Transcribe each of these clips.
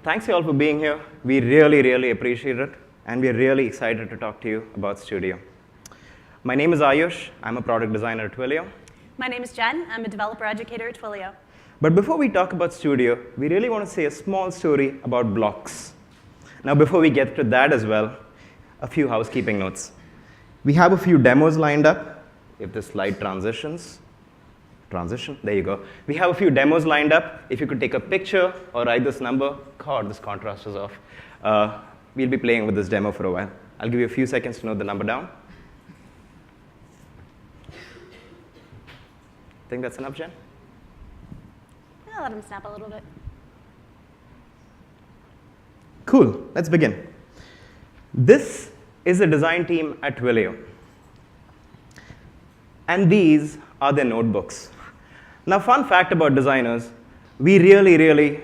Thanks you all for being here. We really appreciate it, and we're really excited to talk to you about Studio. My name is Ayush. I'm a product designer at Twilio. My name is Jen. I'm a developer educator at Twilio. But before we talk about Studio, we really want to say a small story about blocks. Now, before we get to that as well, a few housekeeping notes. We have a few demos lined up. If this slide transitions, there you go. We have a few demos lined up. If you could take a picture or write this number, God, this contrast is off. We'll be playing with this demo for a while. I'll give you a few seconds to note the number down. Think that's enough, Jen? I'll let him snap a little bit. Cool, let's begin. This is the design team at Twilio. And these are their notebooks. Now, fun fact about designers, we really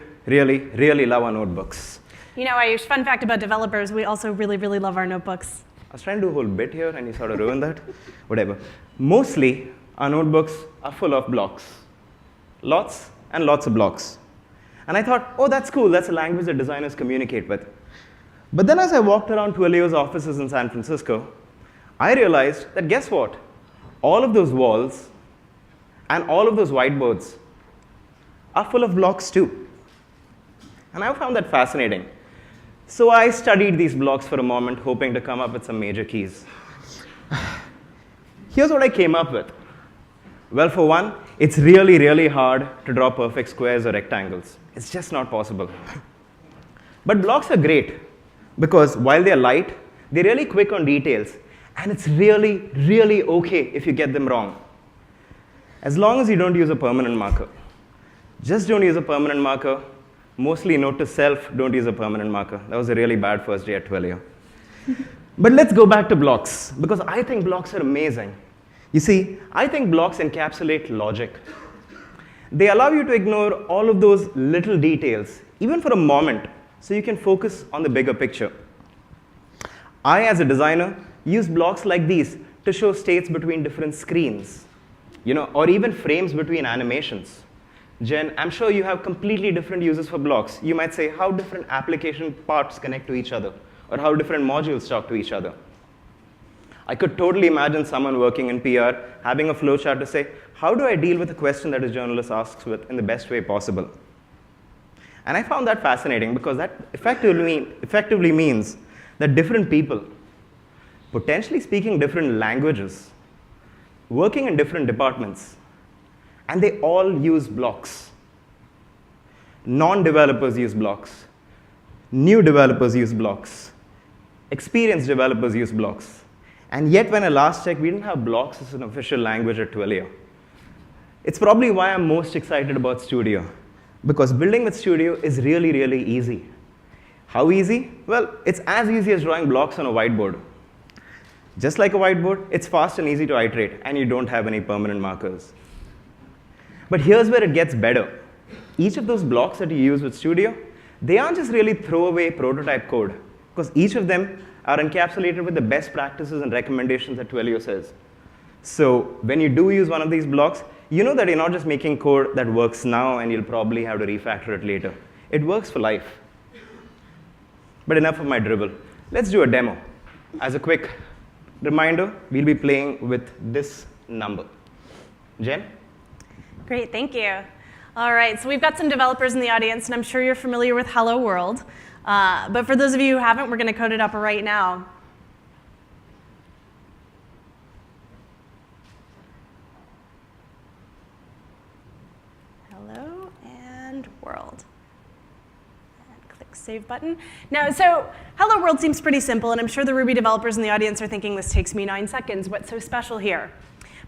love our notebooks. You know, Ayush, fun fact about developers, we also really love our notebooks. I was trying to do a whole bit here, and you sort of ruined that. Whatever. Mostly, our notebooks are full of blocks. Lots and lots of blocks. And I thought, oh, that's cool. That's a language that designers communicate with. But then as I walked around Twilio's offices in San Francisco, I realized that guess what? All of those walls and all of those whiteboards are full of blocks too. And I found that fascinating. So I studied these blocks for a moment, hoping to come up with some major keys. Here's what I came up with. Well, for one, it's really hard to draw perfect squares or rectangles. It's just not possible. But blocks are great because while they're light, they're really quick on details. And it's really okay if you get them wrong. As long as you don't use a permanent marker. Just don't use a permanent marker. Mostly note to self, don't use a permanent marker. That was a really bad first day at Twilio. But let's go back to blocks, because I think blocks are amazing. You see, I think blocks encapsulate logic. They allow you to ignore all of those little details, even for a moment, so you can focus on the bigger picture. I, as a designer, use blocks like these to show states between different screens, or even frames between animations. Jen, I'm sure you have completely different uses for blocks. You might say how different application parts connect to each other, or how different modules talk to each other. I could totally imagine someone working in PR having a flowchart to say, how do I deal with a question that a journalist asks with in the best way possible? And I found that fascinating because that effectively means that different people, potentially speaking different languages, working in different departments, and they all use blocks. Non-developers use blocks. New developers use blocks. Experienced developers use blocks. And yet, when I last checked, we didn't have blocks as an official language at Twilio. It's probably why I'm most excited about Studio, because building with Studio is really easy. How easy? Well, it's as easy as drawing blocks on a whiteboard. Just like a whiteboard, it's fast and easy to iterate, and you don't have any permanent markers. But here's where it gets better. Each of those blocks that you use with Studio, they aren't just really throwaway prototype code, because each of them are encapsulated with the best practices and recommendations that Twilio says. So when you do use one of these blocks, you know that you're not just making code that works now and you'll probably have to refactor it later. It works for life. But enough of my dribble. Let's do a demo. As a quick reminder, we'll be playing with this number. Jen? Great, thank you. All right, so we've got some developers in the audience, and I'm sure you're familiar with Hello World. But for those of you who haven't, we're going to code it up right now. Hello and world. And click Save button. Now, so Hello World seems pretty simple, and I'm sure the Ruby developers in the audience are thinking, this takes me 9 seconds. What's so special here?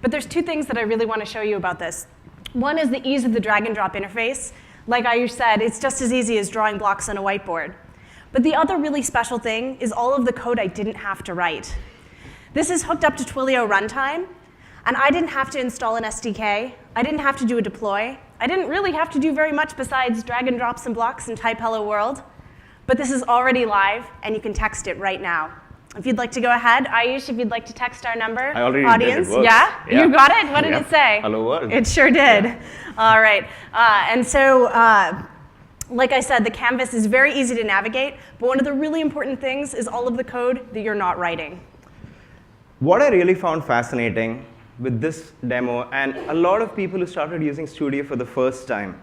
But there's 2 things that I really want to show you about this. One is the ease of the drag and drop interface. Like Ayush said, it's just as easy as drawing blocks on a whiteboard. But the other really special thing is all of the code I didn't have to write. This is hooked up to Twilio Runtime, and I didn't have to install an SDK. I didn't have to do a deploy. I didn't really have to do very much besides drag and drop some blocks and type hello world. But this is already live, and you can text it right now. If you'd like to go ahead, Ayush, if you'd like to text our number, I already audience. Did. It yeah? You got it? What did it say? Hello world. It sure did. Yeah. All right. And so Like I said, the canvas is very easy to navigate, but one of the really important things is all of the code that you're not writing. What I really found fascinating with this demo, and a lot of people who started using Studio for the first time,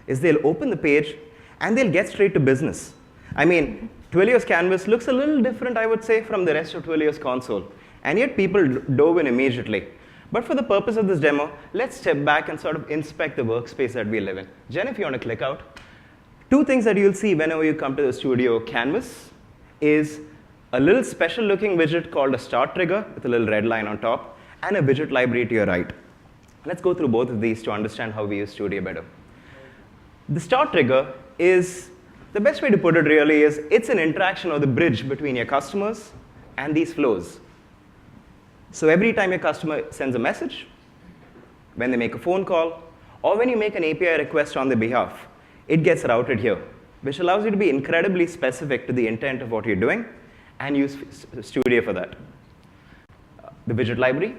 is they'll open the page and they'll get straight to business. I mean, Twilio's canvas looks a little different, I would say, from the rest of Twilio's console, and yet people dove in immediately. But for the purpose of this demo, let's step back and sort of inspect the workspace that we live in. Jen, if you want to click out. Two things that you'll see whenever you come to the Studio canvas is a little special looking widget called a start trigger with a little red line on top, and a widget library to your right. Let's go through both of these to understand how we use Studio better. The start trigger is, the best way to put it really is, it's an interaction or the bridge between your customers and these flows. So every time your customer sends a message, when they make a phone call, or when you make an API request on their behalf, it gets routed here, which allows you to be incredibly specific to the intent of what you're doing and use Studio for that. The widget library,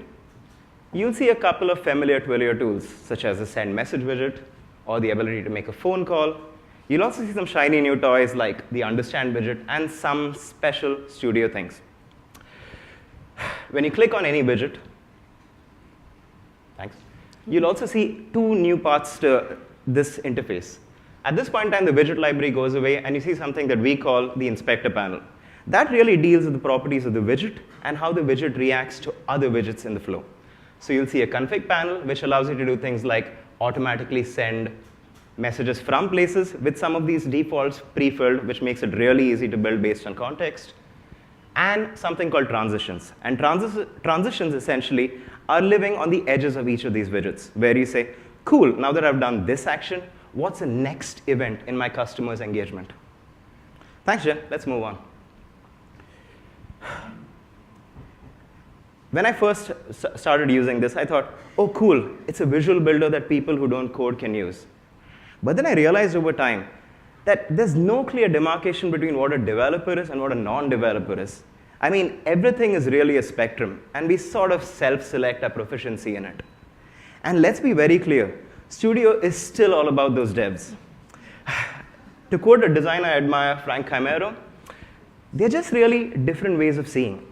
you'll see a couple of familiar Twilio tools, such as the send message widget or the ability to make a phone call. You'll also see some shiny new toys like the understand widget and some special Studio things. When you click on any widget, thanks, you'll also see two new parts to this interface. At this point in time, the widget library goes away, and you see something that we call the inspector panel. That really deals with the properties of the widget and how the widget reacts to other widgets in the flow. So you'll see a config panel, which allows you to do things like automatically send messages from places with some of these defaults pre-filled, which makes it really easy to build based on context, and something called transitions. And transitions essentially are living on the edges of each of these widgets, where you say, cool, now that I've done this action, what's the next event in my customer's engagement? Thanks, Jen. Let's move on. When I first started using this, I thought, oh, cool, it's a visual builder that people who don't code can use. But then I realized over time that there's no clear demarcation between what a developer is and what a non-developer is. I mean, everything is really a spectrum, and we sort of self-select our proficiency in it. And let's be very clear, Studio is still all about those devs. To quote a designer I admire, Frank Chimero, they're just really different ways of seeing.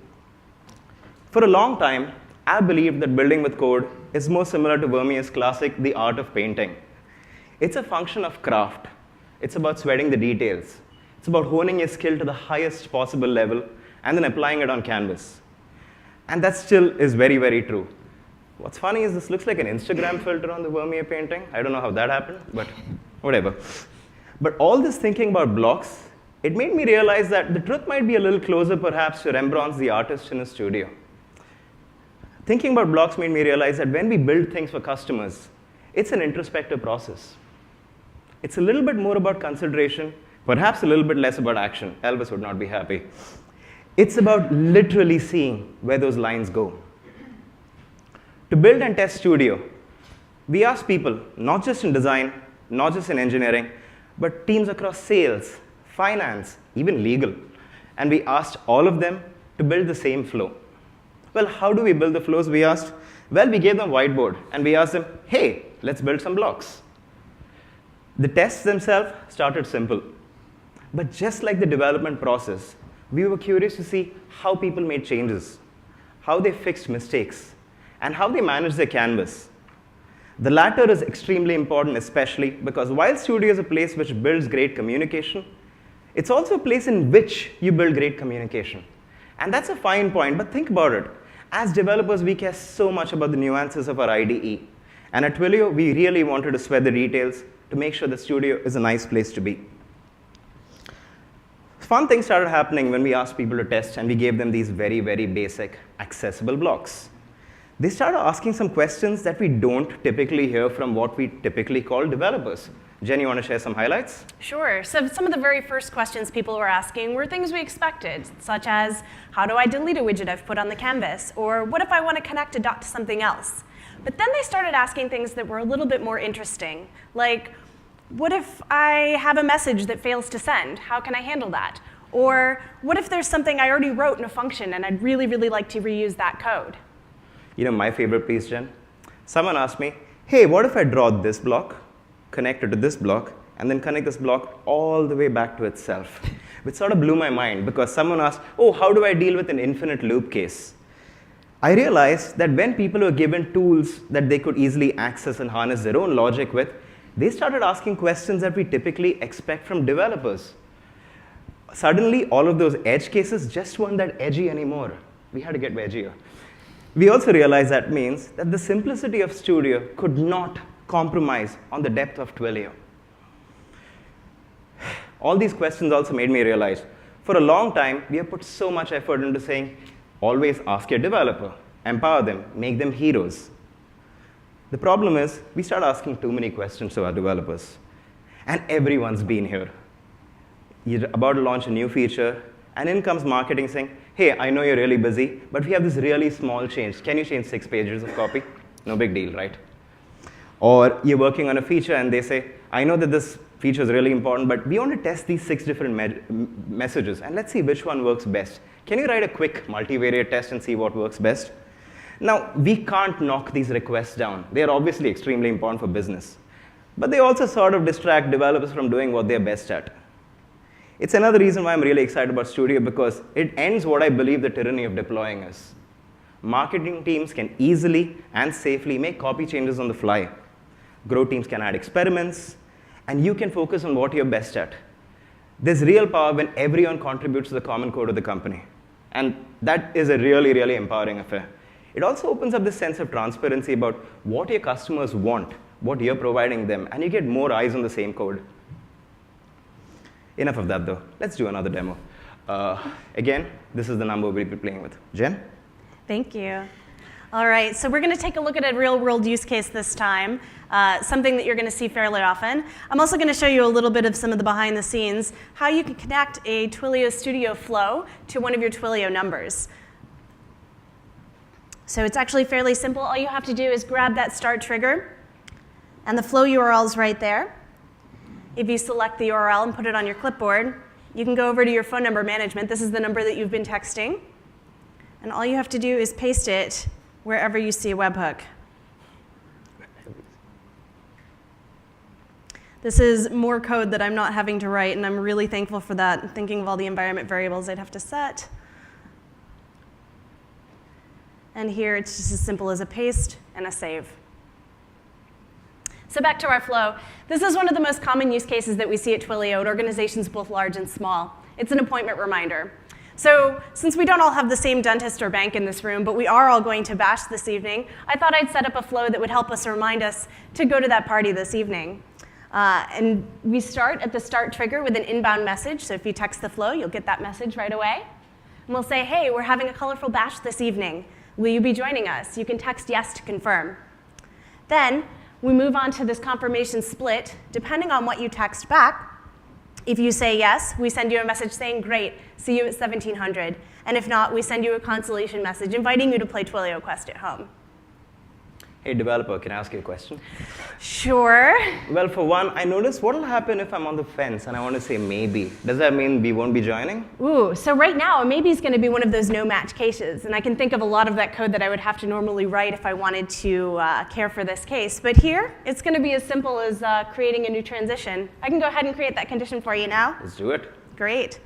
For a long time, I believed that building with code is more similar to Vermeer's classic, The Art of Painting. It's a function of craft. It's about sweating the details. It's about honing your skill to the highest possible level and then applying it on canvas. And that still is very, very true. What's funny is this looks like an Instagram filter on the Vermeer painting. I don't know how that happened, but whatever. But all this thinking about blocks, it made me realize that the truth might be a little closer perhaps to Rembrandt's The Artist in his studio. Thinking about blocks made me realize that when we build things for customers, it's an introspective process. It's a little bit more about consideration, perhaps a little bit less about action. Elvis would not be happy. It's about literally seeing where those lines go. To build and test Studio, we asked people, not just in design, not just in engineering, but teams across sales, finance, even legal. And we asked all of them to build the same flow. Well, how do we build the flows, we asked? Well, we gave them a whiteboard, and we asked them, hey, let's build some blocks. The tests themselves started simple. But just like the development process, we were curious to see how people made changes, how they fixed mistakes, and how they managed their canvas. The latter is extremely important, especially because while Studio is a place which builds great communication, it's also a place in which you build great communication. And that's a fine point, but think about it. As developers, we care so much about the nuances of our IDE. And at Twilio, we really wanted to sweat the details to make sure that Studio is a nice place to be. Fun things started happening when we asked people to test, and we gave them these very, very basic, accessible blocks. They started asking some questions that we don't typically hear from what we typically call developers. Jen, you want to share some highlights? Sure. So some of the very first questions people were asking were things we expected, such as, how do I delete a widget I've put on the canvas? Or what if I want to connect a dot to something else? But then they started asking things that were a little bit more interesting, like, what if I have a message that fails to send? How can I handle that? Or what if there's something I already wrote in a function and I'd really, really like to reuse that code? You know my favorite piece, Jen? Someone asked me, hey, what if I draw this block, connect it to this block, and then connect this block all the way back to itself, which sort of blew my mind because someone asked, oh, how do I deal with an infinite loop case? I realized that when people were given tools that they could easily access and harness their own logic with, they started asking questions that we typically expect from developers. Suddenly, all of those edge cases just weren't that edgy anymore. We had to get edgier. We also realized that means that the simplicity of Studio could not compromise on the depth of Twilio. All these questions also made me realize, for a long time, we have put so much effort into saying, always ask your developer, empower them, make them heroes. The problem is, we start asking too many questions to our developers. And everyone's been here. You're about to launch a new feature, and in comes marketing saying, hey, I know you're really busy, but we have this really small change. Can you change 6 pages of copy? No big deal, right? Or you're working on a feature, and they say, I know that this feature is really important, but we want to test these 6 different messages, and let's see which one works best. Can you write a quick multivariate test and see what works best? Now, we can't knock these requests down. They are obviously extremely important for business. But they also sort of distract developers from doing what they're best at. It's another reason why I'm really excited about Studio, because it ends what I believe the tyranny of deploying is. Marketing teams can easily and safely make copy changes on the fly. Growth teams can add experiments, and you can focus on what you're best at. There's real power when everyone contributes to the common code of the company. And that is a really, really empowering affair. It also opens up this sense of transparency about what your customers want, what you're providing them, and you get more eyes on the same code. Enough of that, though. Let's do another demo. Again, this is the number we'll be playing with. Jen? Thank you. All right, so we're going to take a look at a real-world use case this time, something that you're going to see fairly often. I'm also going to show you a little bit of some of the behind the scenes, how you can connect a Twilio Studio flow to one of your Twilio numbers. So it's actually fairly simple. All you have to do is grab that start trigger, and the flow URL is right there. If you select the URL and put it on your clipboard, you can go over to your phone number management. This is the number that you've been texting. And all you have to do is paste it wherever you see a webhook. This is more code that I'm not having to write, and I'm really thankful for that. I'm thinking of all the environment variables I'd have to set. And here it's just as simple as a paste and a save. So back to our flow. This is one of the most common use cases that we see at Twilio at organizations both large and small. It's an appointment reminder. So since we don't all have the same dentist or bank in this room, but we are all going to Bash this evening, I thought I'd set up a flow that would help us remind us to go to that party this evening. And we start at the start trigger with an inbound message. So if you text the flow, you'll get that message right away. And we'll say, hey, we're having a colorful bash this evening. Will you be joining us? You can text yes to confirm. Then we move on to this confirmation split. Depending on what you text back, if you say yes, we send you a message saying, great, see you at 1700. And if not, we send you a consolation message inviting you to play Twilio Quest at home. Hey, developer, can I ask you a question? Sure. Well, for one, I noticed what will happen if I'm on the fence and I want to say maybe. Does that mean we won't be joining? Ooh, so right now, a maybe is going to be one of those no-match cases. And I can think of a lot of that code that I would have to normally write if I wanted to care for this case. But here, it's going to be as simple as creating a new transition. I can go ahead and create that condition for you now. Let's do it. Great.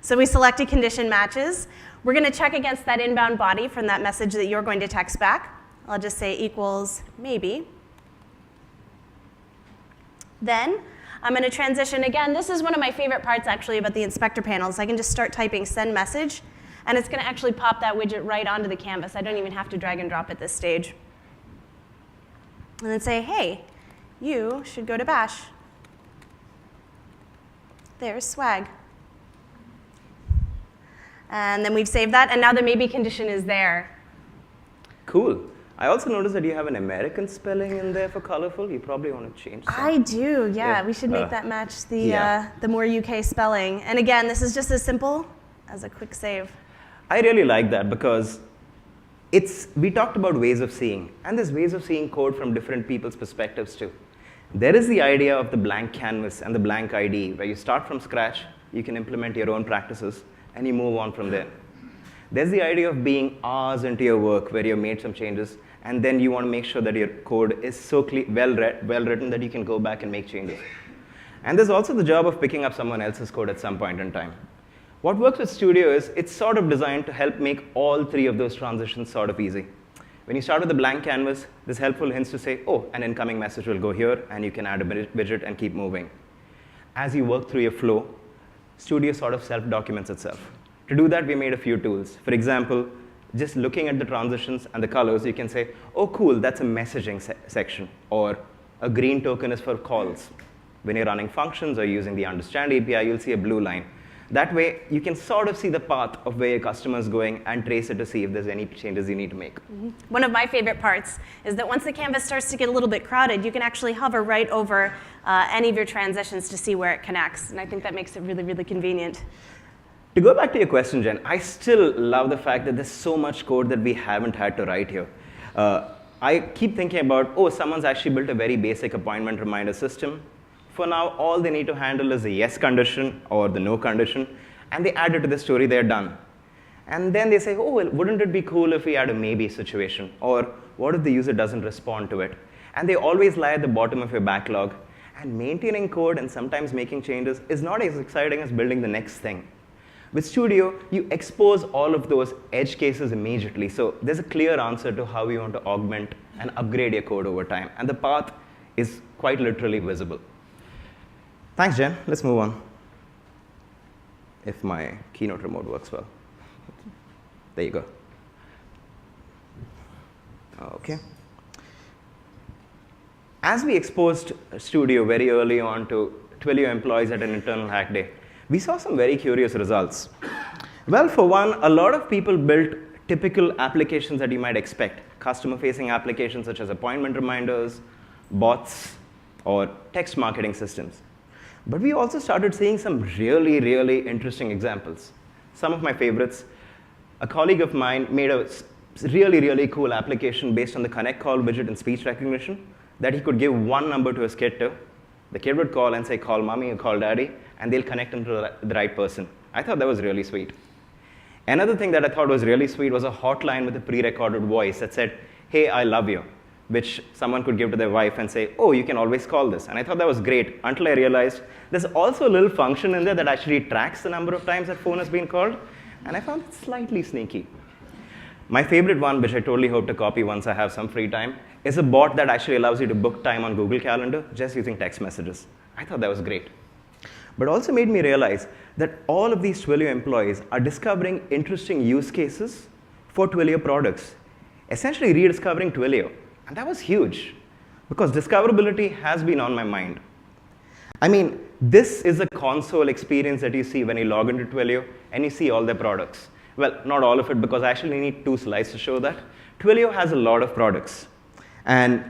So we selected condition matches. We're going to check against that inbound body from that message that you're going to text back. I'll just say equals maybe. Then I'm going to transition again. This is one of my favorite parts, actually, about the inspector panels. I can just start typing send message, and it's going to actually pop that widget right onto the canvas. I don't even have to drag and drop at this stage. And then say, hey, you should go to Bash. There's swag. And then we've saved that, and now the maybe condition is there. Cool. I also noticed that you have an American spelling in there for colorful. You probably want to change that. I do, yeah. We should make that match the more UK spelling. And again, this is just as simple as a quick save. I really like that because we talked about ways of seeing, and there's ways of seeing code from different people's perspectives too. There is the idea of the blank canvas and the blank IDE, where you start from scratch, you can implement your own practices, and you move on from there. There's the idea of being hours into your work where you've made some changes, and then you want to make sure that your code is so well written that you can go back and make changes. And there's also the job of picking up someone else's code at some point in time. What works with Studio is it's sort of designed to help make all three of those transitions sort of easy. When you start with a blank canvas, there's helpful hints to say, oh, an incoming message will go here, and you can add a widget and keep moving. As you work through your flow, Studio sort of self-documents itself. To do that, we made a few tools. For example, just looking at the transitions and the colors, you can say, oh, cool, that's a messaging section, or a green token is for calls. When you're running functions or using the understand API, you'll see a blue line. That way, you can sort of see the path of where your customer is going and trace it to see if there's any changes you need to make. Mm-hmm. One of my favorite parts is that once the canvas starts to get a little bit crowded, you can actually hover right over any of your transitions to see where it connects. And I think that makes it really, really convenient. To go back to your question, Jen, I still love the fact that there's so much code that we haven't had to write here. I keep thinking about, oh, someone's actually built a very basic appointment reminder system. For now, all they need to handle is the yes condition or the no condition, and they add it to the story, they're done. And then they say, oh, well, wouldn't it be cool if we had a maybe situation? Or what if the user doesn't respond to it? And they always lie at the bottom of your backlog. And maintaining code and sometimes making changes is not as exciting as building the next thing. With Studio, you expose all of those edge cases immediately. So there's a clear answer to how you want to augment and upgrade your code over time. And the path is quite literally visible. Thanks, Jen. Let's move on. If my Keynote remote works well. There you go. OK. As we exposed Studio very early on to Twilio employees at an internal hack day, we saw some very curious results. Well, for one, a lot of people built typical applications that you might expect, customer-facing applications such as appointment reminders, bots, or text marketing systems. But we also started seeing some really, really interesting examples. Some of my favorites, a colleague of mine made a really, really cool application based on the connect call widget in speech recognition that he could give one number to his kid to. The kid would call and say, call mommy or call daddy, and they'll connect him to the right person. I thought that was really sweet. Another thing that I thought was really sweet was a hotline with a pre-recorded voice that said, hey, I love you, which someone could give to their wife and say, oh, you can always call this. And I thought that was great until I realized there's also a little function in there that actually tracks the number of times that phone has been called. And I found it slightly sneaky. My favorite one, which I totally hope to copy once I have some free time, is a bot that actually allows you to book time on Google Calendar just using text messages. I thought that was great. But also made me realize that all of these Twilio employees are discovering interesting use cases for Twilio products, essentially rediscovering Twilio. And that was huge, because discoverability has been on my mind. I mean, this is a console experience that you see when you log into Twilio and you see all their products. Well, not all of it, because I actually need 2 slides to show that. Twilio has a lot of products. And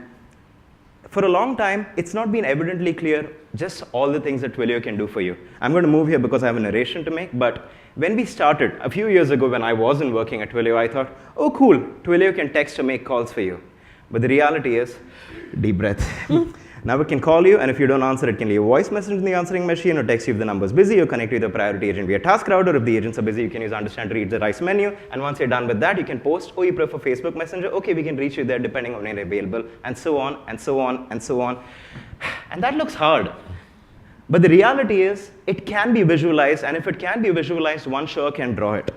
for a long time, it's not been evidently clear just all the things that Twilio can do for you. I'm going to move here because I have a narration to make, but when we started, a few years ago when I wasn't working at Twilio, I thought, oh, cool, Twilio can text or make calls for you. But the reality is, deep breath. Now it can call you, and if you don't answer, it can leave a voice message in the answering machine or text you if the number is busy or connect you with a priority agent via task router. If the agents are busy, you can use understand to read the rice menu. And once you're done with that, you can post, oh, you prefer Facebook Messenger? OK, we can reach you there depending on when you're available, and so on, and so on, and so on. And that looks hard. But the reality is, it can be visualized, and if it can be visualized, one sure can draw it.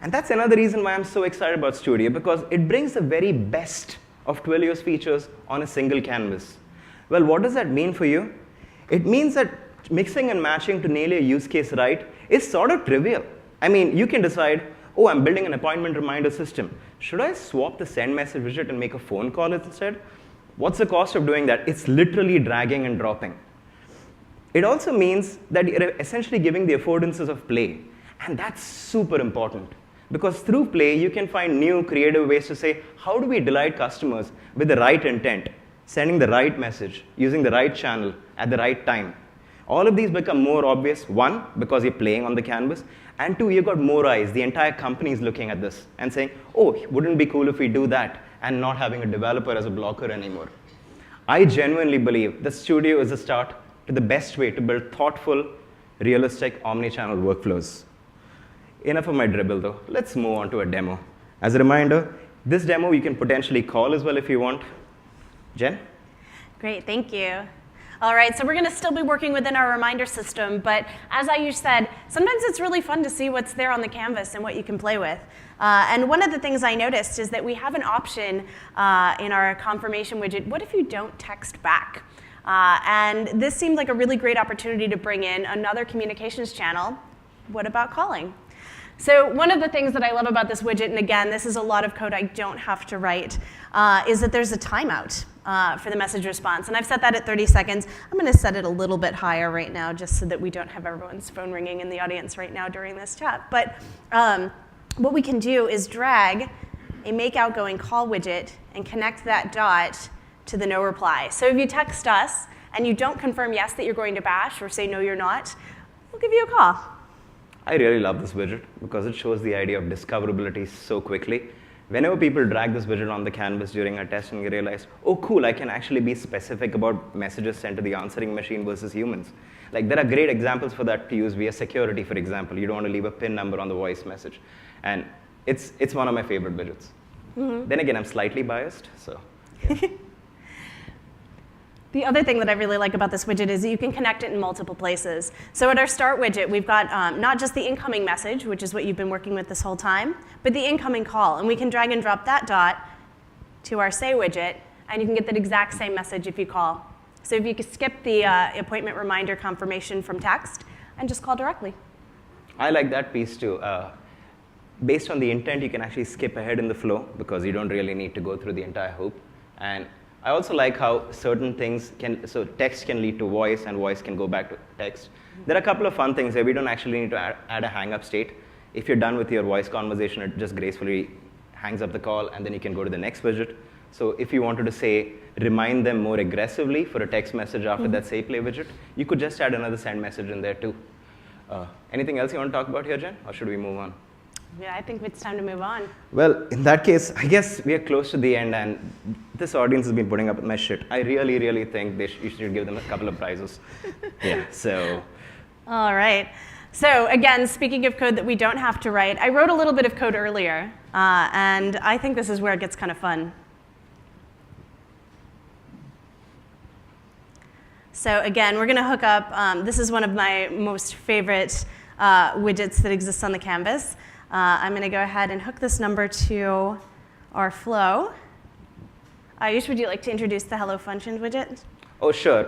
And that's another reason why I'm so excited about Studio, because it brings the very best of Twilio's features on a single canvas. Well, what does that mean for you? It means that mixing and matching to nail your use case right is sort of trivial. I mean, you can decide, oh, I'm building an appointment reminder system. Should I swap the send message widget and make a phone call instead? What's the cost of doing that? It's literally dragging and dropping. It also means that you're essentially giving the affordances of play. And that's super important. Because through play, you can find new creative ways to say, how do we delight customers with the right intent, sending the right message, using the right channel at the right time? All of these become more obvious, 1, because you're playing on the canvas, and 2, you've got more eyes. The entire company is looking at this and saying, oh, wouldn't it be cool if we do that, and not having a developer as a blocker anymore. I genuinely believe that Studio is the start to the best way to build thoughtful, realistic omni-channel workflows. Enough of my dribble, though. Let's move on to a demo. As a reminder, this demo you can potentially call as well if you want. Jen? Great, thank you. All right, so we're going to still be working within our reminder system, but as Ayush said, sometimes it's really fun to see what's there on the canvas and what you can play with. And one of the things I noticed is that we have an option in our confirmation widget, what if you don't text back? And this seemed like a really great opportunity to bring in another communications channel. What about calling? So one of the things that I love about this widget, and again, this is a lot of code I don't have to write, is that there's a timeout for the message response. And I've set that at 30 seconds. I'm going to set it a little bit higher right now just so that we don't have everyone's phone ringing in the audience right now during this chat. But what we can do is drag a make outgoing call widget and connect that dot to the no reply. So if you text us and you don't confirm yes that you're going to bash or say no you're not, we'll give you a call. I really love this widget because it shows the idea of discoverability so quickly. Whenever people drag this widget on the canvas during a test and you realize, oh cool, I can actually be specific about messages sent to the answering machine versus humans. Like there are great examples for that to use via security, for example. You don't want to leave a PIN number on the voice message. And it's one of my favorite widgets. Mm-hmm. Then again, I'm slightly biased, so. Yeah. The other thing that I really like about this widget is that you can connect it in multiple places. So at our start widget, we've got not just the incoming message, which is what you've been working with this whole time, but the incoming call. And we can drag and drop that dot to our say widget, and you can get that exact same message if you call. So if you could skip the appointment reminder confirmation from text and just call directly. I like that piece too. Based on the intent, you can actually skip ahead in the flow because you don't really need to go through the entire hoop. And I also like how certain things so text can lead to voice and voice can go back to text. There are a couple of fun things here. We don't actually need to add a hang-up state. If you're done with your voice conversation, it just gracefully hangs up the call and then you can go to the next widget. So if you wanted to say, remind them more aggressively for a text message after that say play widget, you could just add another send message in there too. Anything else you want to talk about here, Jen, or should we move on? Yeah, I think it's time to move on. Well, in that case, I guess we are close to the end, and this audience has been putting up with my shit. I really, really think you should give them a couple of prizes. Yeah, so. All right. So again, speaking of code that we don't have to write, I wrote a little bit of code earlier, and I think this is where it gets kind of fun. So again, we're going to hook up. This is one of my most favorite widgets that exists on the canvas. I'm going to go ahead and hook this number to our flow. Ayush, would you like to introduce the Hello Functions widget? Oh, sure.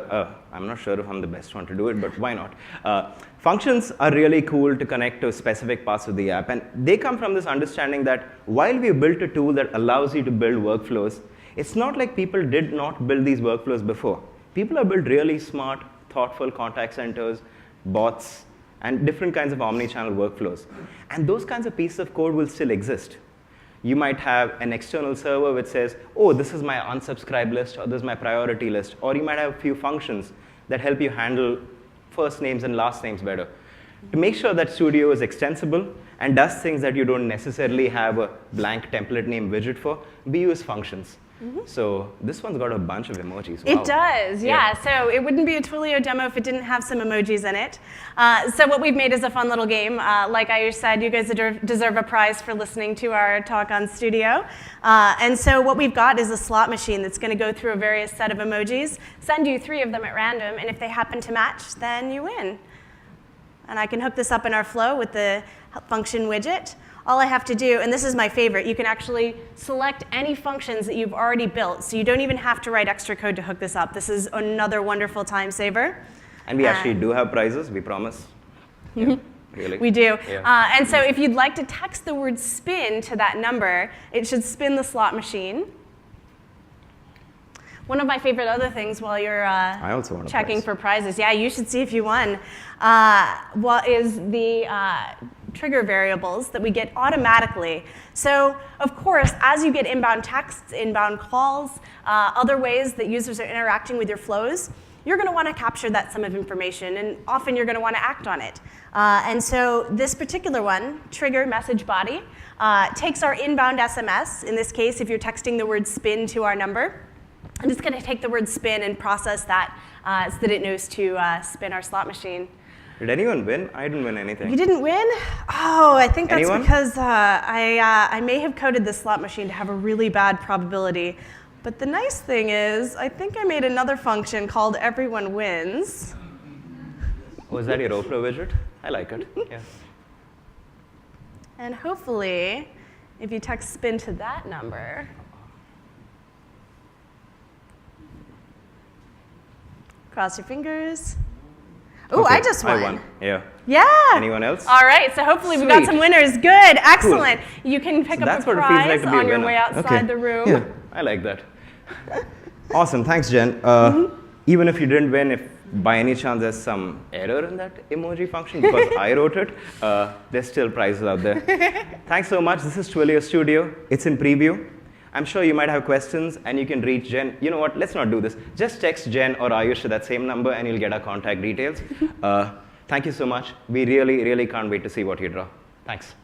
I'm not sure if I'm the best one to do it, but why not? Functions are really cool to connect to specific parts of the app. And they come from this understanding that while we built a tool that allows you to build workflows, it's not like people did not build these workflows before. People have built really smart, thoughtful contact centers, bots, and different kinds of omni-channel workflows. And those kinds of pieces of code will still exist. You might have an external server which says, oh, this is my unsubscribe list, or this is my priority list. Or you might have a few functions that help you handle first names and last names better. To make sure that Studio is extensible and does things that you don't necessarily have a blank template name widget for, we use functions. So this one's got a bunch of emojis. Wow. It does, yeah. So it wouldn't be a Twilio demo if it didn't have some emojis in it. So what we've made is a fun little game. Like Ayush said, you guys deserve a prize for listening to our talk on Studio. And so what we've got is a slot machine that's going to go through a various set of emojis, send you 3 of them at random, and if they happen to match, then you win. And I can hook this up in our flow with the function widget. All I have to do, and this is my favorite, you can actually select any functions that you've already built, so you don't even have to write extra code to hook this up. This is another wonderful time saver. And we actually do have prizes, we promise. Yeah, really. We do. Yeah. And so if you'd like to text the word spin to that number, it should spin the slot machine. One of my favorite other things while you're I also want checking prize. for prizes, yeah, you should see if you won, is the trigger variables that we get automatically. So, of course, as you get inbound texts, inbound calls, other ways that users are interacting with your flows, you're going to want to capture that sum of information, and often you're going to want to act on it. And so this particular one, trigger message body, takes our inbound SMS, in this case, if you're texting the word spin to our number, and it's going to take the word spin and process that so that it knows to spin our slot machine. Did anyone win? I didn't win anything. You didn't win? Oh, I think that's Anyone? because I may have coded this slot machine to have a really bad probability. But the nice thing is, I think I made another function called everyone wins. Was that your Oprah widget? I like it. Yeah. And hopefully, if you text spin to that number, cross your fingers. Oh, Okay, I just won. I won. Yeah. Yeah. Anyone else? All right, so hopefully we got Sweet. some winners. Good, excellent. You can pick up That's a what it feels like prize to be a on your winner. way outside Okay. the room. Yeah, I like that. Awesome, thanks, Jen. Even if you didn't win, if by any chance there's some error in that emoji function because I wrote it, there's still prizes out there. Thanks so much. This is Twilio Studio. It's in preview. I'm sure you might have questions, and you can reach Jen. You know what? Let's not do this. Just text Jen or Ayush to that same number, and you'll get our contact details. Thank you so much. We really, really can't wait to see what you draw. Thanks.